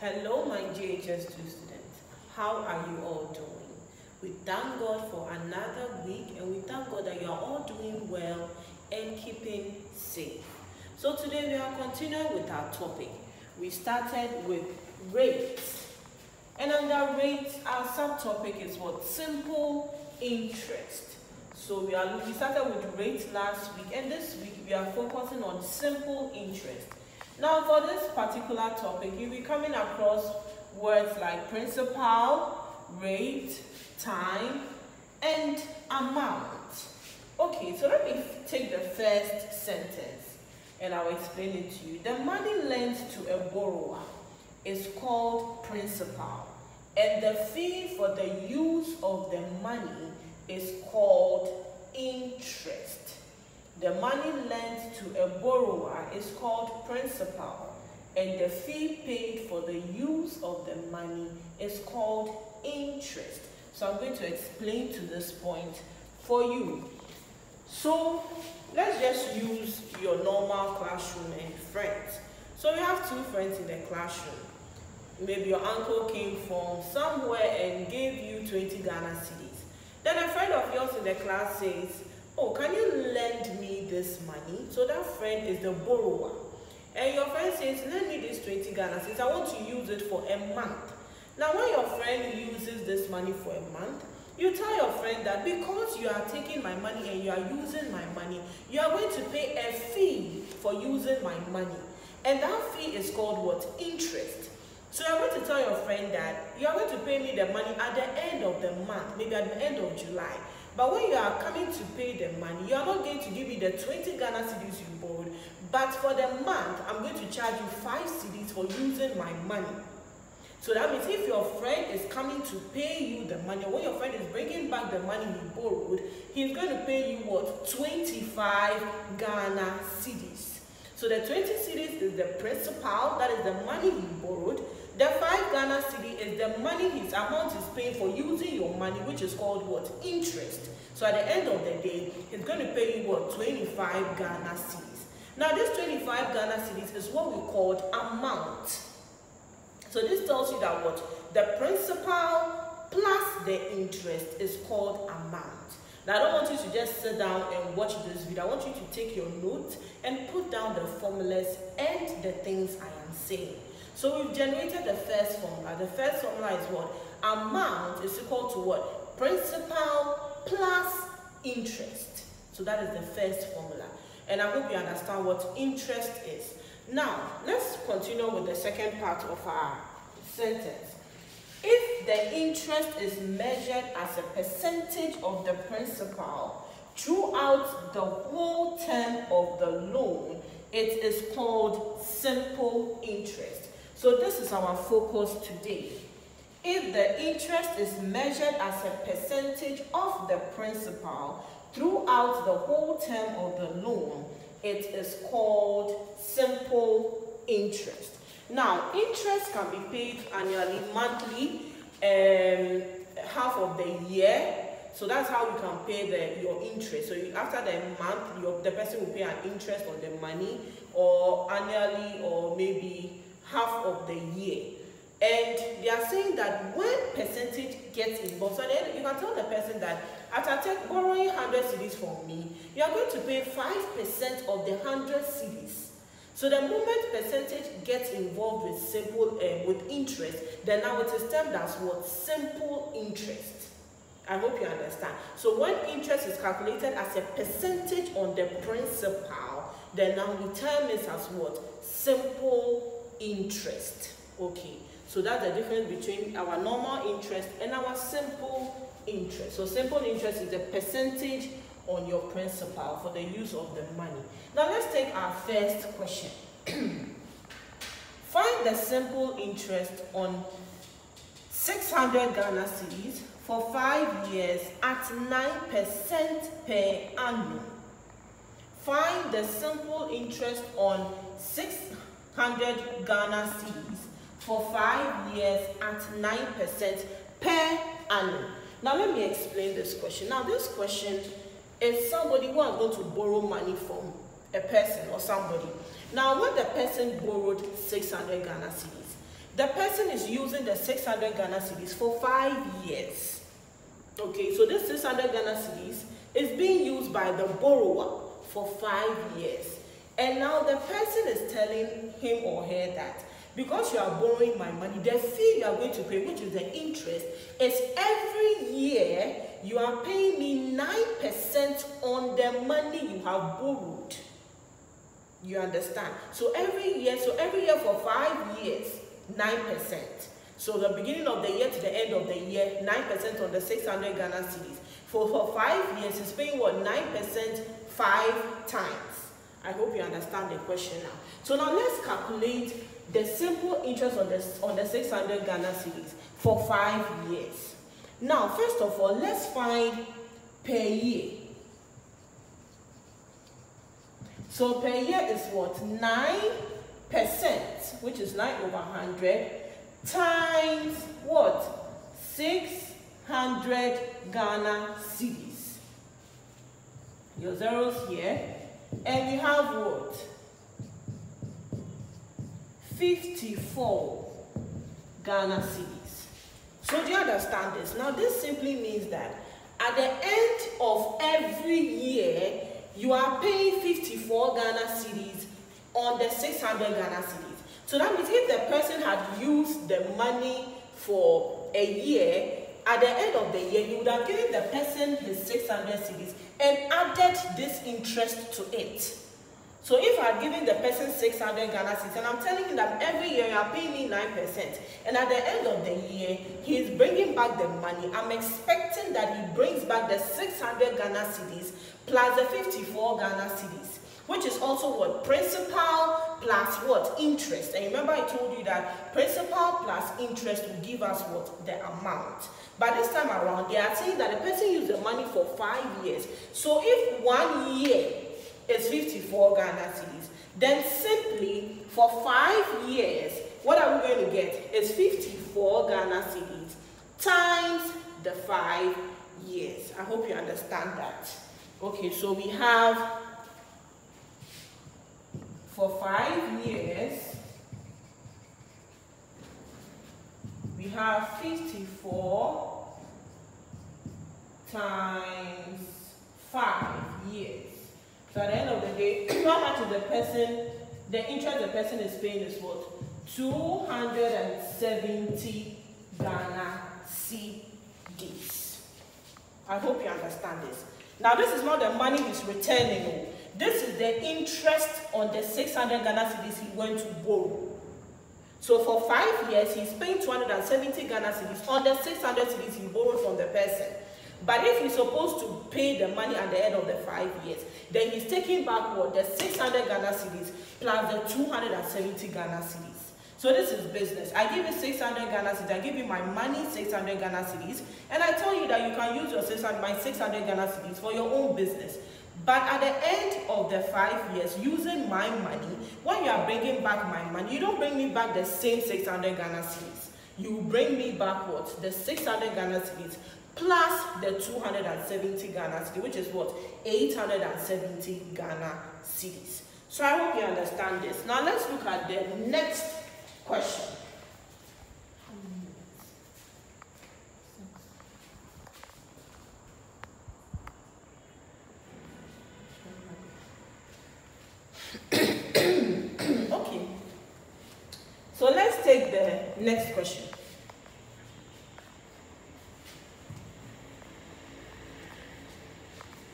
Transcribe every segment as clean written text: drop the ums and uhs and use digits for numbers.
Hello, my Ihs Two students. How are you all doing? We thank God for another week, and we thank God that you are all doing well and keeping safe. So today we are continuing with our topic. We started with rates, and under rates, our subtopic is what? Simple interest. So we started with rates last week, and this week we are focusing on simple interest. Now for this particular topic, you'll be coming across words like principal, rate, time, and amount. Okay, so let me take the first sentence and I'll explain it to you. The money lent to a borrower is called principal, and the fee for the use of the money is called interest. The money lent to a borrower is called principal, and the fee paid for the use of the money is called interest. So I'm going to explain to this point for you. So let's just use your normal classroom and friends. So you have two friends in the classroom. Maybe your uncle came from somewhere and gave you 20 Ghana cedis. Then a friend of yours in the class says, "Oh, can you lend me this money?" So that friend is the borrower. And your friend says, "Lend me this 20 Ghana cedis. I want to use it for a month." Now, when your friend uses this money for a month, you tell your friend that because you are taking my money and you are using my money, you are going to pay a fee for using my money. And that fee is called what? Interest. So you are going to tell your friend that you are going to pay me the money at the end of the month, maybe at the end of July. But when you are coming to pay the money, you are not going to give me the 20 Ghana cedis you borrowed, but for the month, I'm going to charge you 5 cedis for using my money. So that means if your friend is coming to pay you the money, or when your friend is bringing back the money he borrowed, he's going to pay you what? 25 Ghana cedis. So the 20 cedis is the principal, that is the money he borrowed. The 5 Ghana cedi is the money his amount is paying for using your money, which is called what? Interest. So at the end of the day, he's going to pay you what? 25 Ghana cedis. Now this 25 Ghana cedis is what we call amount. So this tells you that what? The principal plus the interest is called amount. Now I don't want you to just sit down and watch this video. I want you to take your notes and put down the formulas and the things I am saying. So we've generated the first formula. The first formula is what? Amount is equal to what? Principal plus interest. So that is the first formula. And I hope you understand what interest is. Now, let's continue with the second part of our sentence. If the interest is measured as a percentage of the principal throughout the whole term of the loan, it is called simple interest. So this is our focus today. If the interest is measured as a percentage of the principal throughout the whole term of the loan, it is called simple interest. Now, interest can be paid annually, monthly, half of the year. So that's how you can pay your interest. So after the month, the person will pay an interest on the money, or annually, or maybe half of the year. And they are saying that when percentage gets involved, so then you can tell the person that after borrowing 100 cedis from me, you are going to pay 5% of the 100 cedis. So the moment percentage gets involved with with interest, then now it is termed as what? Simple interest. I hope you understand. So when interest is calculated as a percentage on the principal, then now we term it as what? Simple interest. Okay. So that's the difference between our normal interest and our simple interest. So simple interest is the percentage on your principal for the use of the money. Now let's take our first question. Find the simple interest on 600 Ghana cedis for 5 years at 9% per annum. Find the simple interest on 600 Ghana cedis for 5 years at 9% per annum. Now let me explain this question. Now this question is somebody who is going to borrow money from a person or somebody. Now when the person borrowed 600 Ghana cedis, The person is using the 600 Ghana cedis for 5 years. Okay, so this 600 Ghana cedis is being used by the borrower for 5 years. And now the person is telling him or her that because you are borrowing my money, the fee you are going to pay, which is the interest, is every year you are paying me 9% on the money you have borrowed. You understand? So every year for 5 years, 9%. So the beginning of the year to the end of the year, 9% on the 600 Ghana cedis. For 5 years, it's paying what? 9% 5 times. I hope you understand the question now. So now let's calculate the simple interest on the 600 Ghana cedis for 5 years. Now, first of all, let's find per year. So per year is what? 9%, which is 9 over 100, times what? 600 Ghana cedis. Your zeros here. And we have what? 54 Ghana cedis. So do you understand this? Now this simply means that at the end of every year, you are paying 54 Ghana cedis on the 600 Ghana cedis. So that means if the person had used the money for a year, at the end of the year, you would have given the person his 600 cedis and added this interest to it. So if I had given the person 600 Ghana cedis, and I'm telling him that every year you are paying me 9%, and at the end of the year, he is bringing back the money, I'm expecting that he brings back the 600 Ghana cedis plus the 54 Ghana cedis, which is also what? Principal plus what? Interest. And remember I told you that principal plus interest will give us what? The amount. But this time around, they are saying that the person used the money for 5 years. So if 1 year is 54 Ghana cedis, then simply for 5 years, what are we going to get? Is 54 Ghana cedis times the 5 years. I hope you understand that. Okay, so we have for 5 years, we have 54 times 5 years. So at the end of the day, how much is the interest the person is paying is what? 270 Ghana cedis. I hope you understand this. Now this is not the money he's returning. This is the interest on the 600 Ghana cedis he went to borrow. So for 5 years, he's paying 270 Ghana cedis on the 600 cedis he borrowed from the person. But if he's supposed to pay the money at the end of the 5 years, then he's taking back what? The 600 Ghana cedis plus the 270 Ghana cedis. So this is business. I give you 600 Ghana cedis, I give you my money, 600 Ghana cedis, and I tell you that you can use your my 600 Ghana cedis for your own business. But at the end of the 5 years, using my money, when you are bringing back my money, you don't bring me back the same 600 Ghana cedis. You bring me back what? The 600 Ghana cedis plus the 270 Ghana cedis, which is what? 870 Ghana cedis. So I hope you understand this. Now let's look at the next question. Okay, so let's take the next question.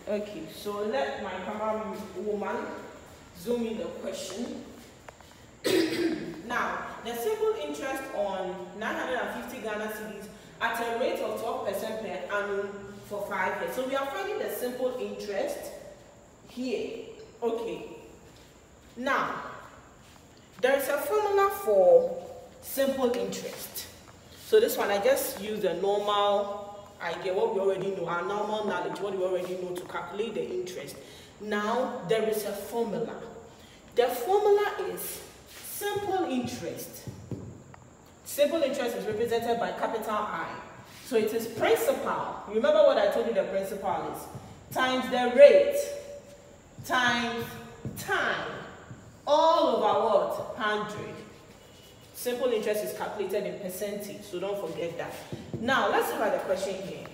Okay, so let my camera woman zoom in the question. Now, the simple interest on 950 Ghana cedis at a rate of 12% per annum for 5 years. So we are finding the simple interest here. Okay. Now, there is a formula for simple interest. So this one, I just use the normal idea, what we already know, our normal knowledge, what we already know to calculate the interest. Now, there is a formula. The formula is simple interest. Simple interest is represented by capital I. So it is principal. Remember what I told you the principal is. Times the rate times time. All over what? 100. Simple interest is calculated in percentage, so don't forget that. Now, let's look at the question here.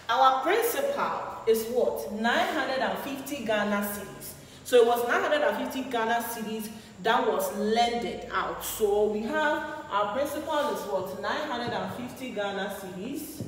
Our principal is what? 950 Ghana cedis. So it was 950 Ghana cedis that was lended out. So we have our principal is what? 950 Ghana cedis.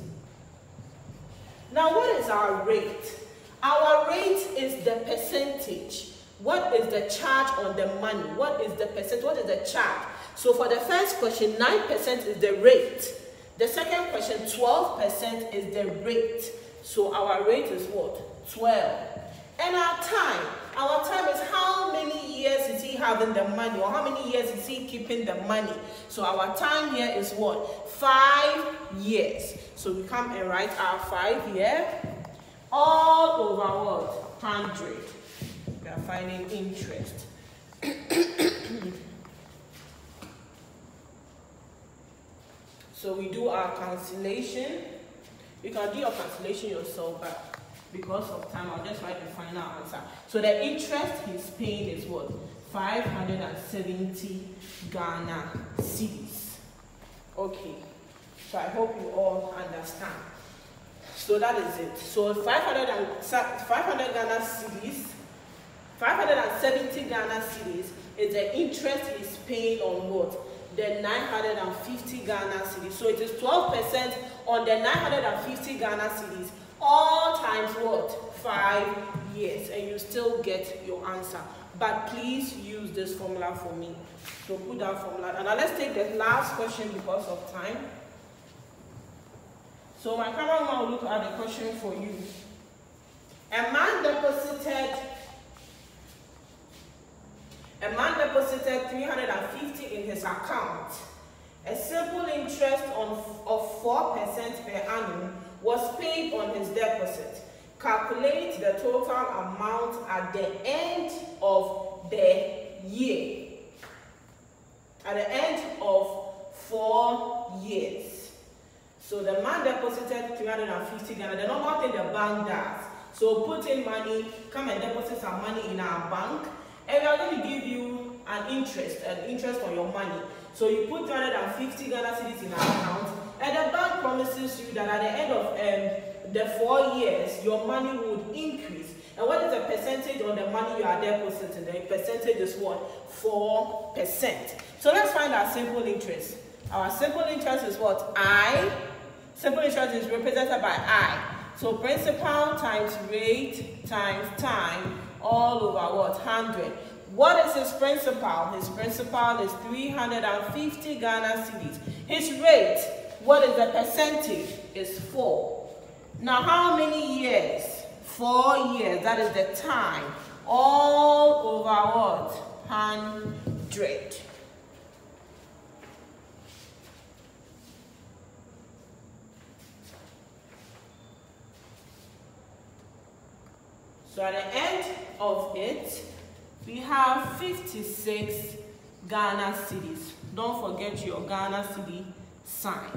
Now, what is our rate? Our rate is the percentage. What is the charge on the money? What is the percent? What is the charge? So for the first question, 9% is the rate. The second question, 12% is the rate. So our rate is what? 12. And our time is how many years is he having the money, or how many years is he keeping the money. So our time here is what? 5 years. So we come and write our 5 here, all over what? 100. We are finding interest. So we do our cancellation. You can do your cancellation yourself, but because of time, I'll just write the final answer. So the interest he's paying is what? 570 Ghana cedis. Okay. So I hope you all understand. So that is it. So 500 Ghana cedis, 570 Ghana cedis is the interest he's paying on what? The 950 Ghana cedis. So it is 12% on the 950 Ghana cedis, all times what? 5 years, and you still get your answer. But please use this formula for me. So put that formula. And now let's take the last question because of time. So my cameraman will look at the question for you. A man deposited 350 in his account. A simple interest of 4% per annum was paid on his deposit. Calculate the total amount at the end of the year. At the end of 4 years. So the man deposited 350 Ghana. The normal thing the bank does. So put in money, come and deposit some money in our bank, and we are going to give you an interest on your money. So you put 350 Ghana cedis in our account, and the bank promises you that at the end of the 4 years, your money would increase. And what is the percentage on the money you are depositing? The percentage is what? 4%. So let's find our simple interest. Our simple interest is what? I. Simple interest is represented by I. So principal times rate times time, all over what? 100. What is his principal? His principal is 350 Ghana cedis. His rate, what is the percentage? Is 4. Now how many years? 4 years. That is the time. All over what? 100. So at the end of it, we have 56 Ghana cedis. Don't forget your Ghana cedi sign.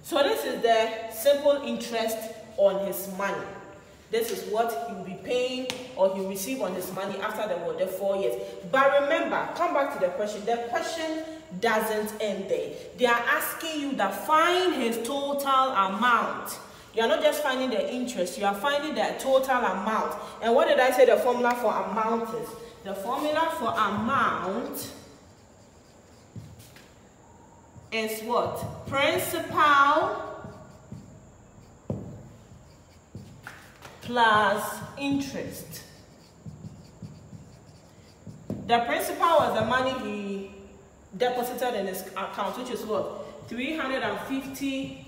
So this is the simple interest on his money. This is what he will be paying or he will receive on his money after the 4 years. But remember, come back to the question. The question doesn't end there. They are asking you to find his total amount. You are not just finding the interest, you are finding the total amount. And what did I say the formula for amount is? The formula for amount is what? Principal plus interest. The principal was the money he deposited in his account, which is what? 350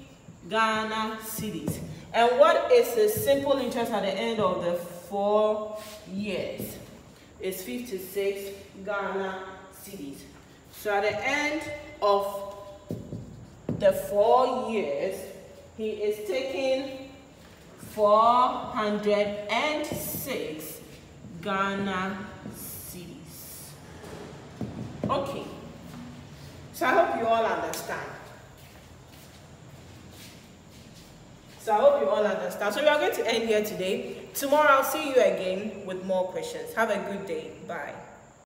Ghana cedis. And what is the simple interest at the end of the 4 years? It's 56 Ghana cedis. So at the end of the 4 years, he is taking 406 Ghana cedis. Okay. So I hope you all understand. So I hope you all understand. So we are going to end here today. Tomorrow I'll see you again with more questions. Have a good day. Bye.